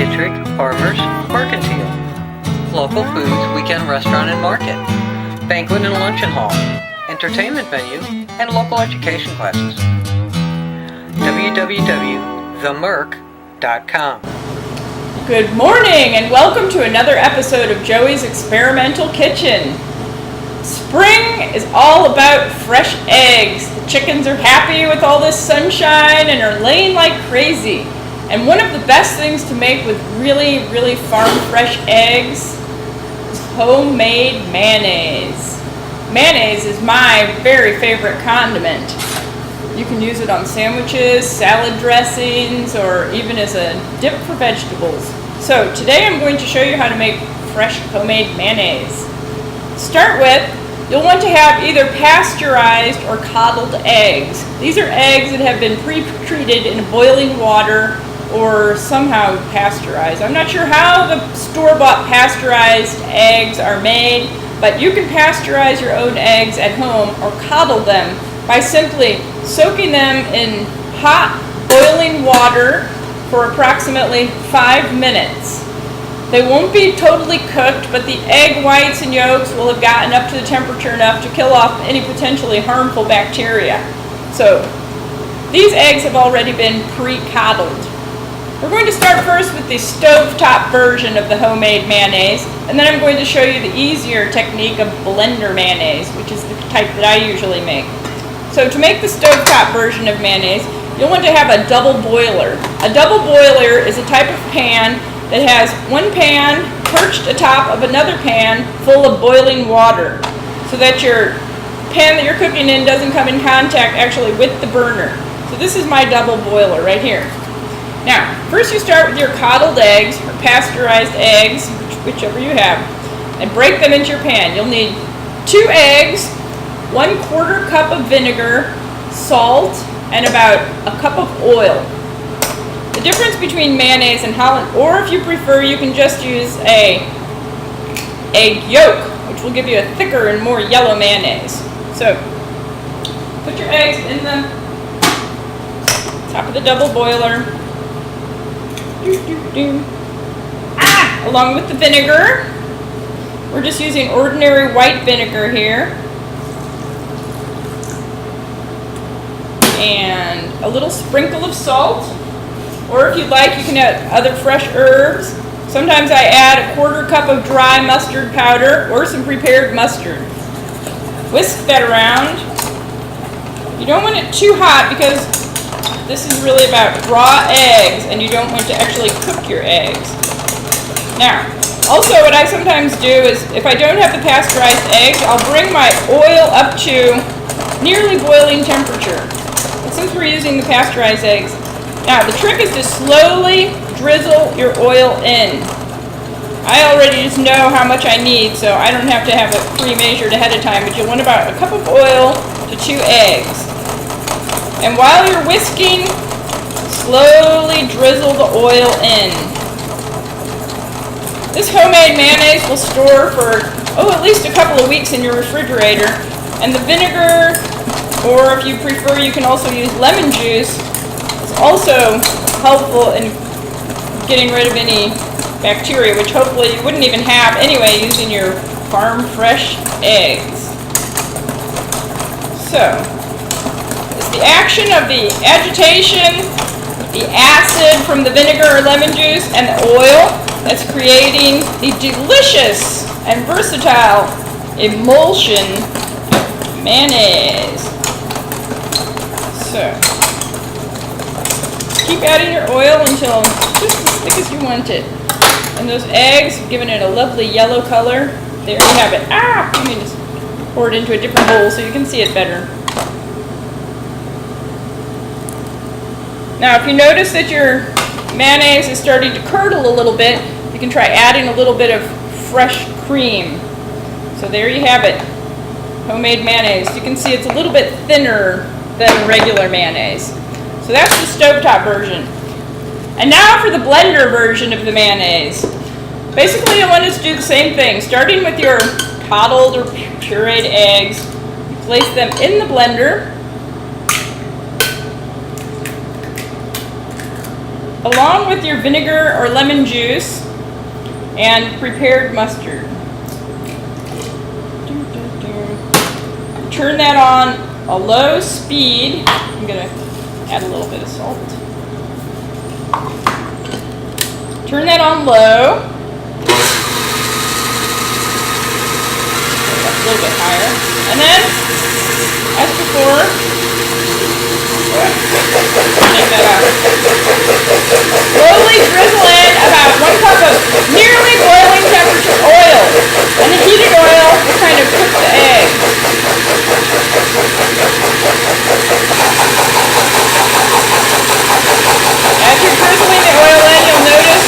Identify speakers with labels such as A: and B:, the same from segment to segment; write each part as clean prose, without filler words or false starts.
A: McKittrick Farmers Mercantile. Local foods, weekend restaurant and market. Banquet and luncheon hall. Entertainment venue and local education classes. www.themerc.com.
B: Good morning and welcome to another episode of Joey's Experimental Kitchen. Spring is all about fresh eggs. The chickens are happy with all this sunshine and are laying like crazy. And one of the best things to make with really farm fresh eggs is homemade mayonnaise. Mayonnaise is my very favorite condiment. You can use it on sandwiches, salad dressings, or even as a dip for vegetables. So today I'm going to show you how to make fresh homemade mayonnaise. To start with, you'll want to have either pasteurized or coddled eggs. These are eggs that have been pre-treated in boiling water or somehow pasteurized. I'm not sure how the store-bought pasteurized eggs are made, but you can pasteurize your own eggs at home or coddle them by simply soaking them in hot boiling water for approximately 5 minutes. They won't be totally cooked, but the egg whites and yolks will have gotten up to the temperature enough to kill off any potentially harmful bacteria. So these eggs have already been pre-coddled. We're going to start first with the stovetop version of the homemade mayonnaise, and then I'm going to show you the easier technique of blender mayonnaise, which is the type that I usually make. So to make the stovetop version of mayonnaise, you'll want to have a double boiler. A double boiler is a type of pan that has one pan perched atop of another pan full of boiling water, so that your pan that you're cooking in doesn't come in contact actually with the burner. So this is my double boiler right here. Now, first you start with your coddled eggs, or pasteurized eggs, whichever you have, and break them into your pan. You'll need 2 eggs, 1/4 cup of vinegar, salt, and about a cup of oil. The difference between mayonnaise and Holland, or if you prefer, you can just use a egg yolk, which will give you a thicker and more yellow mayonnaise. So, put your eggs in the top of the double boiler. Along with the vinegar. We're just using ordinary white vinegar here. And a little sprinkle of salt. Or if you'd like, you can add other fresh herbs. Sometimes I add a 1/4 cup of dry mustard powder or some prepared mustard. Whisk that around. You don't want it too hot because this is really about raw eggs and you don't want to actually cook your eggs. Now, also what I sometimes do is if I don't have the pasteurized eggs, I'll bring my oil up to nearly boiling temperature. But since we're using the pasteurized eggs, now the trick is to slowly drizzle your oil in. I already just know how much I need, so I don't have to have it pre-measured ahead of time, but you'll want about a cup of oil to 2 eggs. And while you're whisking, slowly drizzle the oil in. This homemade mayonnaise will store for, at least a couple of weeks in your refrigerator. And the vinegar, or if you prefer, you can also use lemon juice, is also helpful in getting rid of any bacteria, which hopefully you wouldn't even have anyway using your farm fresh eggs. So, the action of the agitation, the acid from the vinegar or lemon juice, and the oil that's creating the delicious and versatile emulsion of mayonnaise. So, keep adding your oil until just as thick as you want it. And those eggs, giving it a lovely yellow color. There you have it. Let me just pour it into a different bowl so you can see it better. Now, if you notice that your mayonnaise is starting to curdle a little bit, you can try adding a little bit of fresh cream. So there you have it, homemade mayonnaise. You can see it's a little bit thinner than regular mayonnaise. So that's the stovetop version. And now for the blender version of the mayonnaise. Basically, you'll want us to do the same thing. Starting with your coddled or pureed eggs, you place them in the blender. along with your vinegar or lemon juice and prepared mustard. Turn that on a low speed. I'm going to add a little bit of salt. Turn that on low. A little bit higher. And then, as before, take that out. Slowly drizzle in about 1 cup of nearly boiling temperature oil. And the heated oil will kind of cook the egg. As you're drizzling the oil in, you'll notice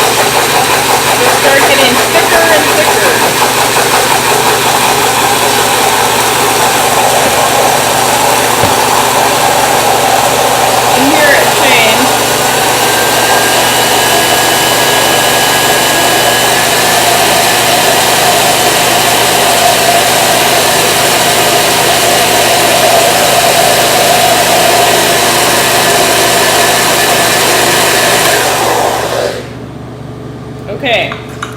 B: it'll start getting thicker and thicker. And hear it change. Okay,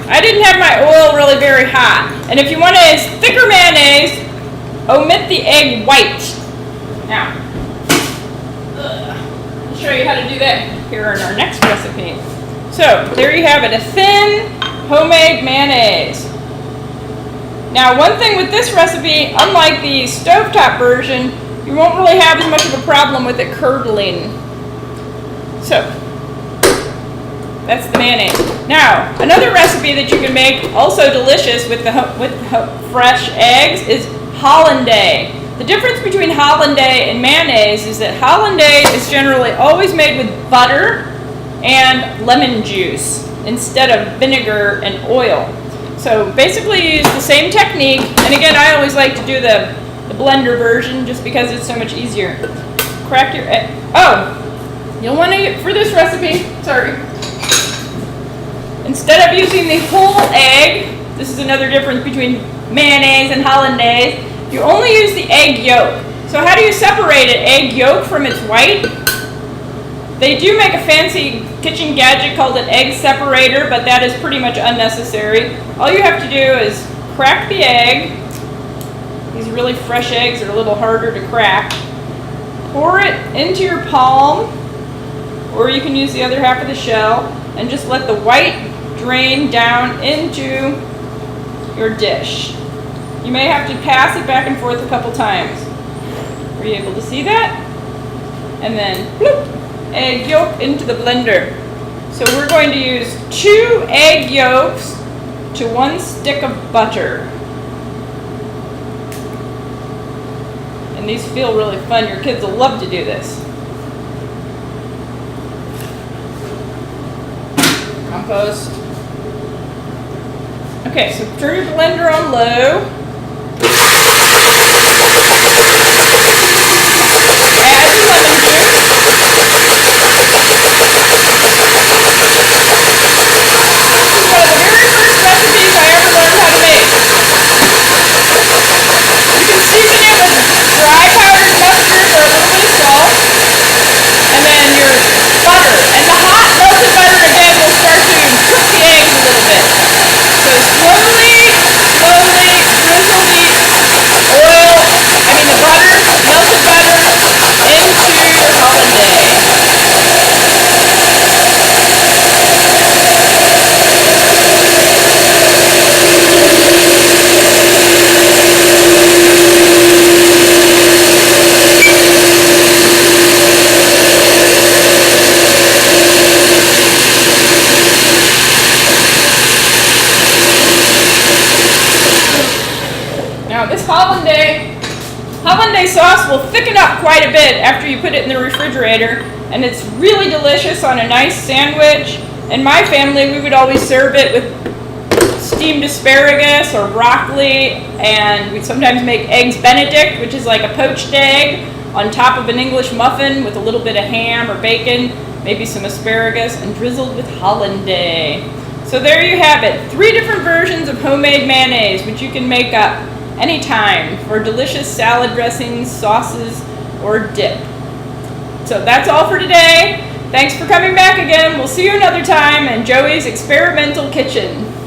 B: I didn't have my oil really very hot. And if you want to use thicker mayonnaise, omit the egg white. Now, I'll show you how to do that here in our next recipe. So, there you have it, a thin homemade mayonnaise. Now, one thing with this recipe, unlike the stovetop version, you won't really have as much of a problem with it curdling. So, that's the mayonnaise. Now, another recipe that you can make, also delicious with fresh eggs, is hollandaise. The difference between hollandaise and mayonnaise is that hollandaise is generally always made with butter and lemon juice instead of vinegar and oil. So basically you use the same technique, and again I always like to do the blender version just because it's so much easier. Crack your egg. Oh, you'll want to, for this recipe, sorry. Instead of using the whole egg, this is another difference between mayonnaise and hollandaise, you only use the egg yolk. So how do you separate an egg yolk from its white? They do make a fancy kitchen gadget called an egg separator, but that is pretty much unnecessary. All you have to do is crack the egg. These really fresh eggs are a little harder to crack. Pour it into your palm, or you can use the other half of the shell, and just let the white drain down into your dish. You may have to pass it back and forth a couple times. Are you able to see that? And then, bloop, egg yolk into the blender. So we're going to use 2 egg yolks to 1 stick of butter. And these feel really fun. Your kids will love to do this. Compost. Okay, so turn your blender on low. Add your lemon juice. Now this hollandaise sauce will thicken up quite a bit after you put it in the refrigerator, and it's really delicious on a nice sandwich. In my family, we would always serve it with steamed asparagus or broccoli, and we'd sometimes make eggs Benedict, which is like a poached egg on top of an English muffin with a little bit of ham or bacon, maybe some asparagus, and drizzled with hollandaise. So there you have it, 3 different versions of homemade mayonnaise, which you can make up anytime for delicious salad dressings, sauces, or dip. So that's all for today. Thanks for coming back again. We'll see you another time in Joey's Experimental Kitchen.